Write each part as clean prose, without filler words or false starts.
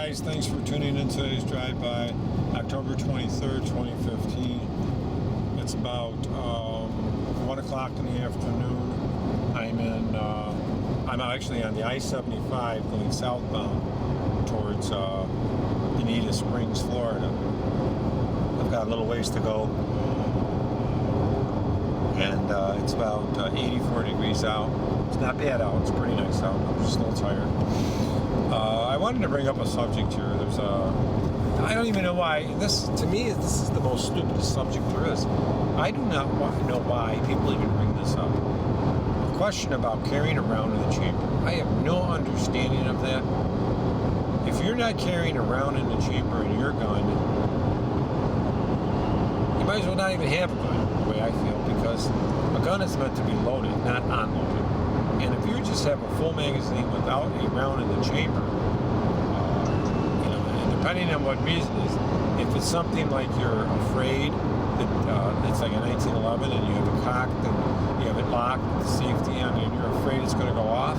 guys, thanks for tuning in today's drive-by, October 23rd, 2015. It's about 1 o'clock in the afternoon. I'm actually on the I-75 going southbound towards Bonita Springs, Florida. I've got a little ways to go, and it's about 84 degrees out. It's not bad out, it's pretty nice out. I'm just a little tired. I wanted to bring up a subject here. I don't even know why. To me, this is the most stupidest subject there is. I do not know why people even bring this up. A question about carrying around in the chamber. I have no understanding of that. If you're not carrying around in the chamber in your gun, you might as well not even have a gun, the way I feel, because a gun is meant to be loaded, not unloaded. And if you just have a full magazine without a round in the chamber, and depending on what reason is, if it's something like you're afraid that it's like a 1911 and you have it cocked and you have it locked with safety on it and you're afraid it's going to go off,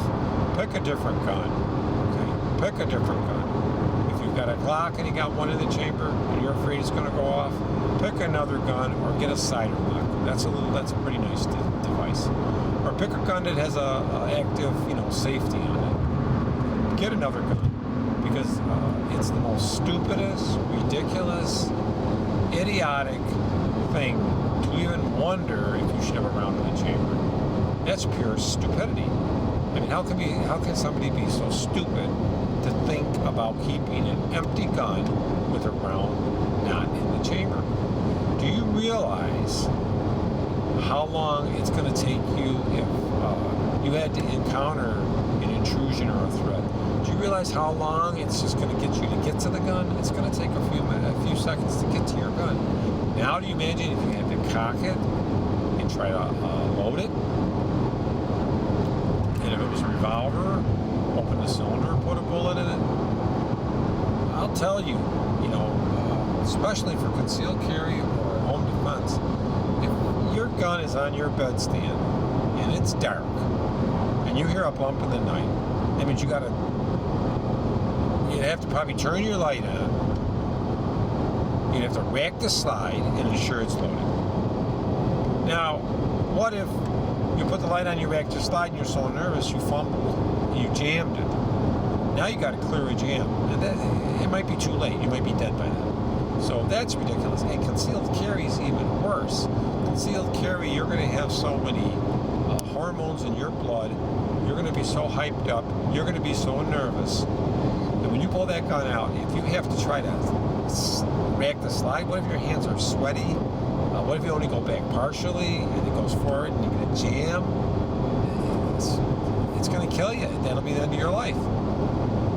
pick a different gun. Okay? Pick a different gun. If you've got a Glock and you got one in the chamber and you're afraid it's going to go off, pick another gun or get a cider lock. That's a pretty nice device. Or pick a gun that has a active, safety on it. Get another gun, because it's the most stupidest, ridiculous, idiotic thing to even wonder if you should have a round in the chamber. That's pure stupidity. I mean, how can somebody be so stupid to think about keeping an empty gun with a round not in the chamber? Do you realize how long it's going to take you if you had to encounter an intrusion or a threat? Do you realize how long it's just going to get you to get to the gun? It's going to take a few seconds to get to your gun. Now, do you imagine if you had to cock it and try to load it? And if it was a revolver, open the cylinder, put a bullet in it? I'll tell you, especially for concealed carry or home defense, if your gun is on your bedstand and it's dark and you hear a bump in the night, that means you'd have to probably turn your light on. You'd have to rack the slide and ensure it's loaded. Now, what if you put the light on, you racked your slide, and you're so nervous you fumbled and you jammed it? Now you got to clear a jam, and it might be too late. You might be dead by then. So that's ridiculous. And concealed carry is even worse. Concealed carry, you're going to have so many hormones in your blood. You're going to be so hyped up. You're going to be so nervous that when you pull that gun out, if you have to try to rack the slide, what if your hands are sweaty? What if you only go back partially and it goes forward and you get a jam? It's going to kill you. That'll be the end of your life.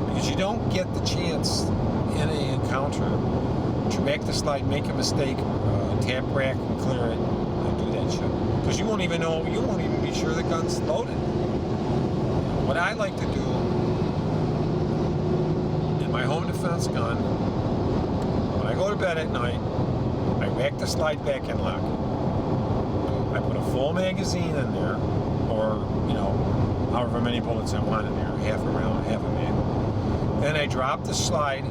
Because you don't get the chance in an encounter to rack the slide, make a mistake, tap rack and clear it, and do that shit. Because you won't even be sure the gun's loaded. What I like to do in my home defense gun, when I go to bed at night, I rack the slide back and lock it. I put a full magazine in there, or, however many bullets I want in there, half a round, half a mag. Then I drop the slide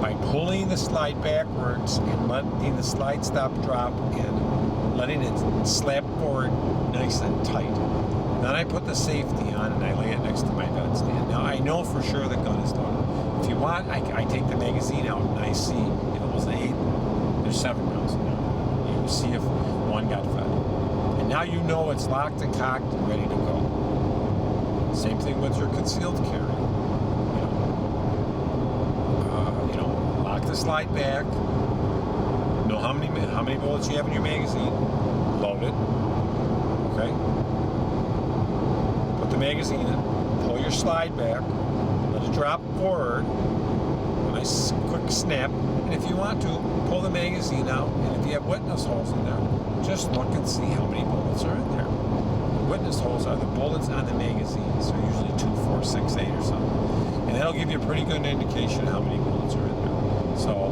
by pulling the slide backwards and letting the slide stop drop and letting it slap forward nice and tight. Then I put the safety on and I lay it next to my bedstand. Now I know for sure the gun is loaded. If you want, I take the magazine out and I see if it was an 8, there's 7 rounds in there. You see if one got fed. And now you know it's locked and cocked and ready to go. Same thing with your concealed carry. Lock the slide back. Know how many bullets you have in your magazine. Load it. Okay. Put the magazine in. Pull your slide back. Let it drop forward. A nice quick snap. And if you want to, pull the magazine out. And if you have witness holes in there, just look and see how many bullets are in there. The witness holes are the bullets on the magazine. So usually 2, 4, 6, 8 or something. And that'll give you a pretty good indication how many bullets are in there. So,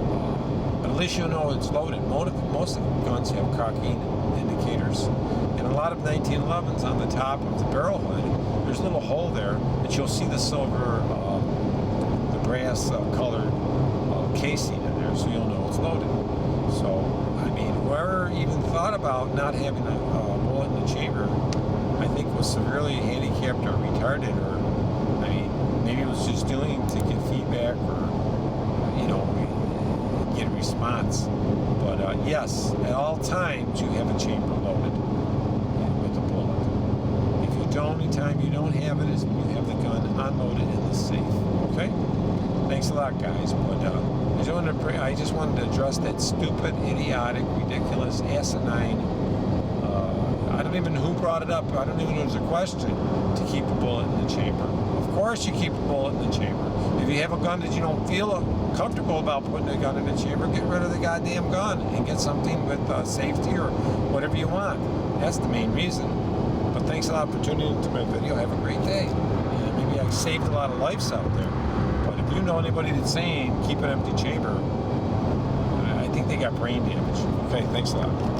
but at least you know it's loaded. Most of the guns have cocking indicators. And a lot of 1911s on the top of the barrel hood, there's a little hole there that you'll see the silver, the brass colored casing in there, so you'll know it's loaded. So, I mean, whoever even thought about not having a bullet in the chamber, I think was severely handicapped or retarded, or, I mean, maybe it was just doing to get feedback or, you know, get a response. But yes, at all times you have a chamber loaded with a bullet. If you don't, anytime you don't have it, is when you have the gun unloaded in the safe. Okay? Thanks a lot, guys. But I just wanted to address that stupid, idiotic, ridiculous, asinine. I don't even know who brought it up. I don't even know if there's a question to keep a bullet in the chamber. Of course, you keep a bullet in the chamber. If you have a gun that you don't feel comfortable about putting a gun in the chamber, get rid of the goddamn gun and get something with safety or whatever you want. That's the main reason. But thanks a lot for tuning into my video. Have a great day. And maybe I saved a lot of lives out there. But if you know anybody that's saying keep an empty chamber, I think they got brain damage. Okay, thanks a lot.